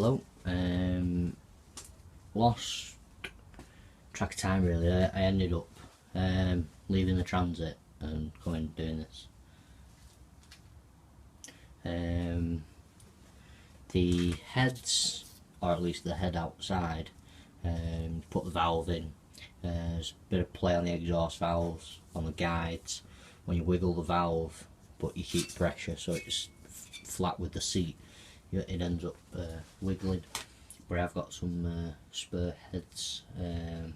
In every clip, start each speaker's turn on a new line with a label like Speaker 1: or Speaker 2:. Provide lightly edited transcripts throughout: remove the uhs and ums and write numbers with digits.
Speaker 1: hello. Lost track of time really. I ended up leaving the transit and coming doing this. The heads, or at least the head outside, put the valve in. There's a bit of play on the exhaust valves, on the guides. When you wiggle the valve but you keep pressure so it's flat with the seat, it ends up wiggling. Where I've got some spur heads and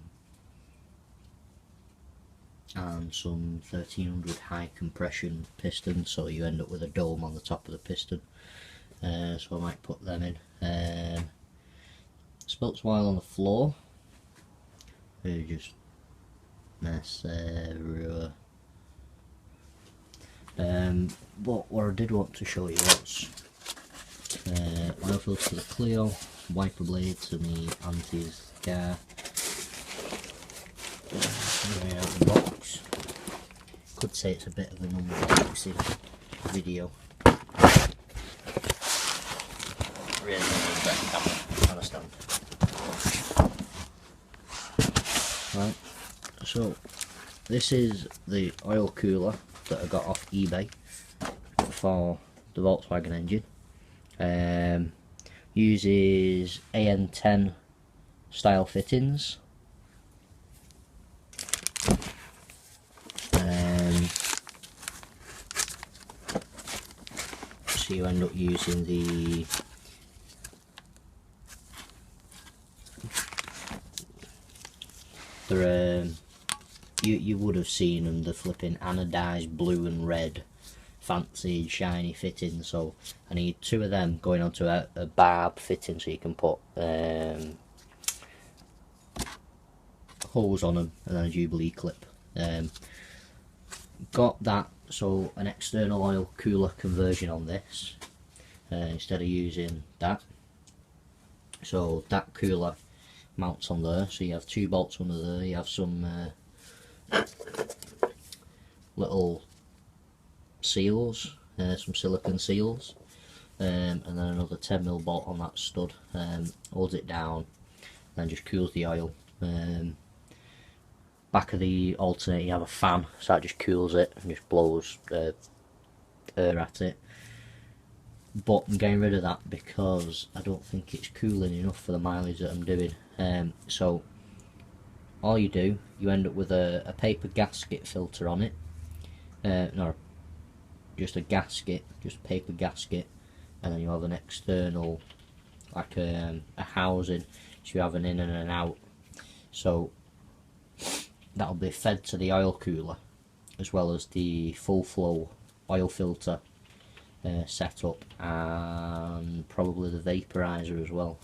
Speaker 1: some 1300 high compression pistons, so you end up with a dome on the top of the piston. So I might put them in. Spilt some oil on the floor. Just mess everywhere. But what I did want to show you was oil filter for the Clio, wiper blades and the antis car. Out of the box. Could say it's a bit of an unboxing video. Really need better camera, understand. Right, so this is the oil cooler that I got off eBay for the Volkswagen engine. Uses AN10 style fittings. So you end up using the you would have seen them, the flipping anodized blue and red fancy shiny fitting, so I need two of them going onto a barb fitting so you can put holes on them and then a Jubilee clip. Got that, so an external oil cooler conversion on this instead of using that. So that cooler mounts on there, so you have two bolts under there, you have some little seals, some silicone seals, and then another 10mm bolt on that stud, holds it down, then just cools the oil. Back of the alternator you have a fan, so that just cools it and just blows air at it. But I'm getting rid of that because I don't think it's cooling enough for the mileage that I'm doing. So all you do, you end up with a paper gasket filter on it, no, just a gasket, just a paper gasket, and then you have an external, like a housing, so you have an in and an out. So that'll be fed to the oil cooler as well as the full flow oil filter setup, and probably the vaporizer as well.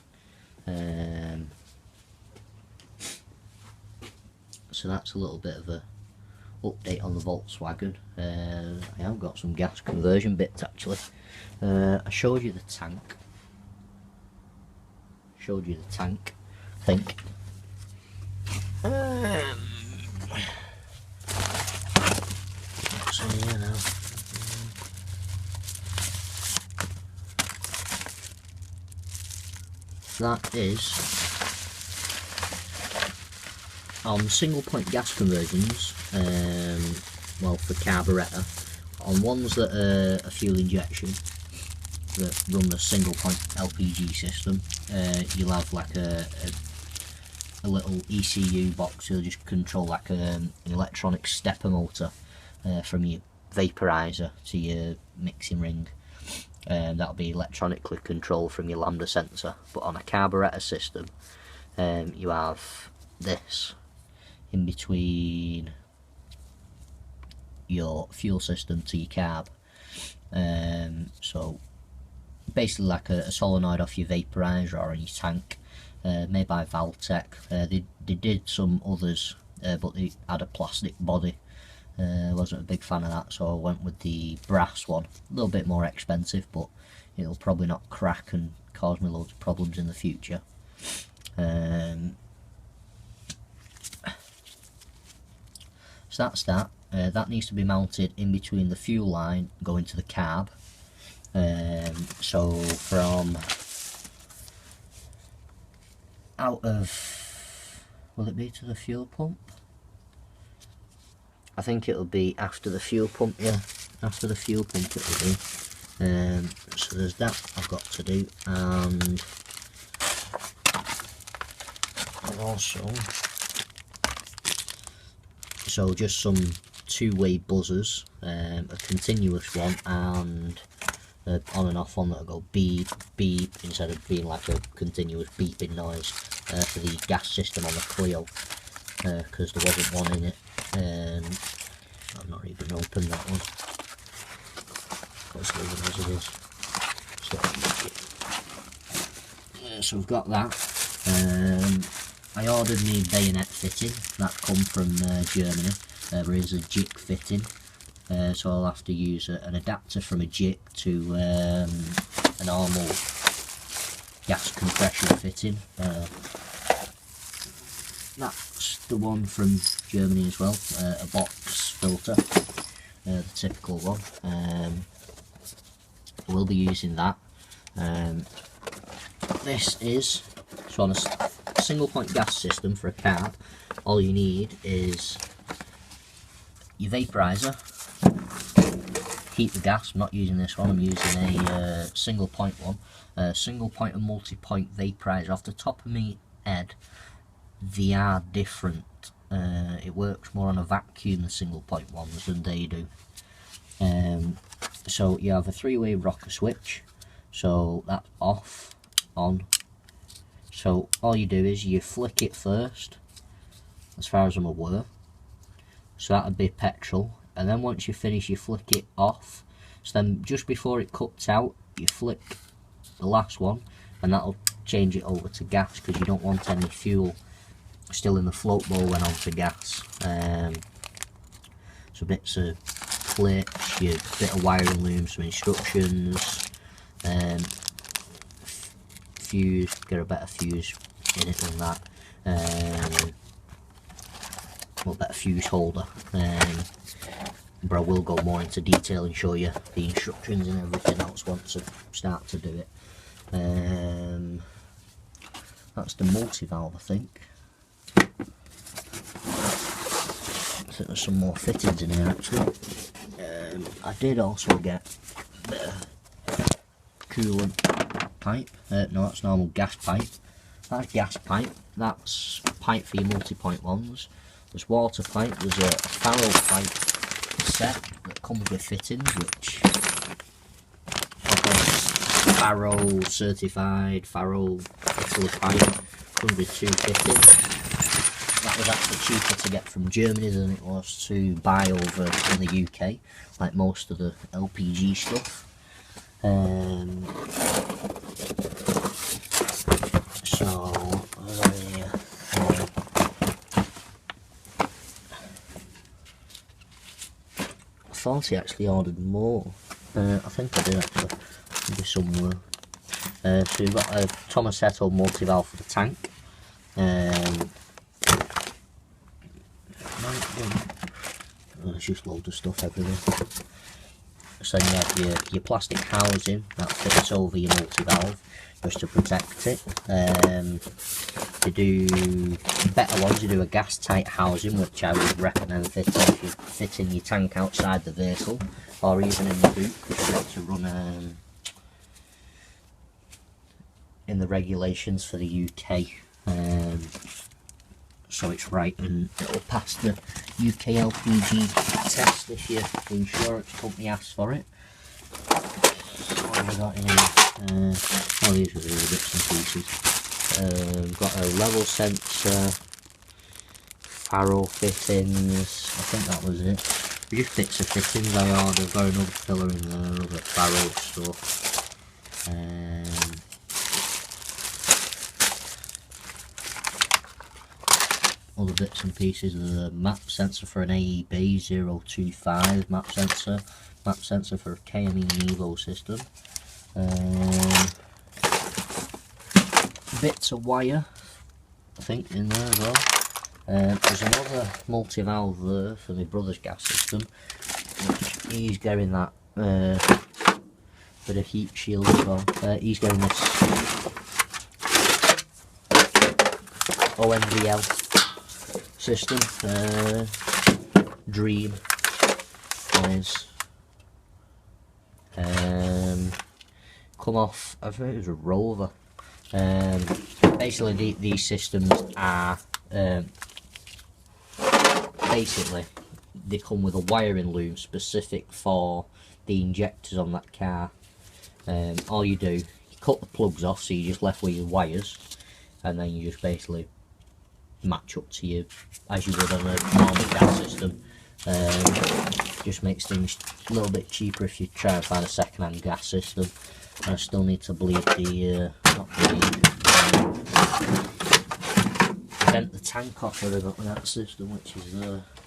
Speaker 1: So that's a little bit of a update on the Volkswagen. I have got some gas conversion bits actually. I showed you the tank. I think. What's in here now? That is on single point gas conversions, well, for carburettor, on ones that are a fuel injection that run the single point LPG system, you'll have like a little ECU box. You'll just control like an electronic stepper motor from your vaporizer to your mixing ring. That'll be electronically controlled from your lambda sensor. But on a carburettor system, you have this in between your fuel system to your carb. So basically like a solenoid off your vaporizer or in your tank, made by Valtech. They did some others, but they had a plastic body. Wasn't a big fan of that, so I went with the brass one. A little bit more expensive, but it'll probably not crack and cause me loads of problems in the future. So that's that. That needs to be mounted in between the fuel line going to the carb. So from out of, will it be to the fuel pump? I think it'll be after the fuel pump, yeah, after the fuel pump it will be. So there's that I've got to do, and also, so just some two-way buzzers, a continuous one and on and off one that'll go beep beep instead of being like a continuous beeping noise for the gas system on the Clio, because there wasn't one in it. I've not even opened that one. Let's leave it as it is. So we've got that. I ordered me bayonet fitting that come from Germany. There is a jig fitting, so I'll have to use an adapter from a jig to a normal gas compression fitting. That's the one from Germany as well, a box filter, the typical one. We'll be using that. This is, so on a single point gas system for a cab, all you need is your vaporizer, heat the gas. I'm not using this one, I'm using a single point one, single point and multi-point vaporizer. Off the top of my head, they are different. It works more on a vacuum, the single point ones, than they do. So you have a three-way rocker switch, so that's off, on. So all you do is you flick it first, as far as I'm aware. So that would be petrol, and then once you finish you flick it off. So then just before it cuts out you flick the last one, and that'll change it over to gas, because you don't want any fuel still in the float bowl when onto gas. So bits of plates, your bit of wiring loom, some instructions, fuse, get a better fuse in it than that, well, better fuse holder, but I will go more into detail and show you the instructions and everything else once I start to do it. That's the multi-valve, I think. I think there's some more fittings in here actually. I did also get a bit of coolant pipe. No, that's normal gas pipe. That's gas pipe. That's pipe for your multi-point ones. There's water pipe. There's a Vw pipe set that comes with fittings, which Vw certified, Vw Italy pipe. Comes with two fittings. That was actually cheaper to get from Germany than it was to buy over in the UK, like most of the LPG stuff. So, I thought he actually ordered more. I think I did actually, maybe somewhere. So you've got a Tomasetto multi-valve for the tank. There's just loads of stuff everywhere. So you have your plastic housing that fits over your multi-valve just to protect it. You do better ones, you do a gas tight housing, which I would recommend fitting if you're fitting your tank outside the vehicle or even in the boot, because you have to run in the regulations for the UK. So it's right and it'll pass the UK LPG test if your insurance company asks for it. What have I got in here? Oh, these are the other bits and pieces. Got a level sensor, Vw fittings, I think that was it. Just bits of fittings I ordered. Got another filler in there, other Vw stuff. Other bits and pieces of the map sensor for an AEB 025 map sensor for a KME Evo system, bits of wire I think in there as well. There's another multi-valve there for my brother's gas system, which he's getting that bit of heat shield as well. He's getting this OMVL system, Dream is come off, I think it was a Rover. Basically these systems are basically they come with a wiring loom specific for the injectors on that car. All you do, you cut the plugs off, so you're just left with your wires, and then you just basically match up to you as you would on a normal gas system. Just makes things a little bit cheaper if you try and find a second-hand gas system. I still need to bleed the vent the tank off of that system, which is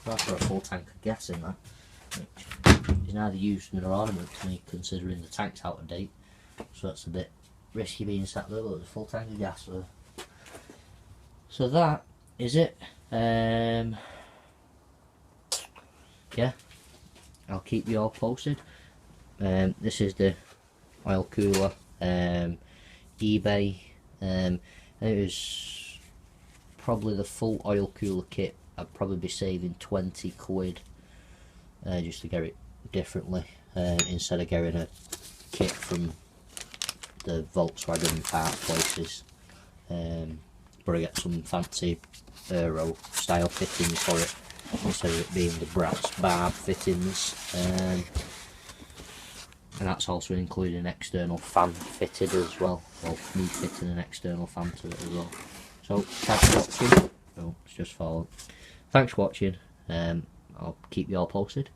Speaker 1: that's for a full tank of gas in that, which is neither used nor ornament to me, considering the tank's out of date. So that's a bit risky being sat there, but there's a full tank of gas there. So that is it. Yeah, I'll keep you all posted. This is the oil cooler, eBay. It was probably the full oil cooler kit. I'd probably be saving 20 quid just to get it differently, instead of getting a kit from the Volkswagen part places. But I get some fancy Aero style fittings for it, instead of it being the brass barb fittings. And that's also including an external fan fitted as well. Well, me fitting an external fan to it as well. So, thanks for watching. Oh, it's just fallen. Thanks for watching. I'll keep you all posted.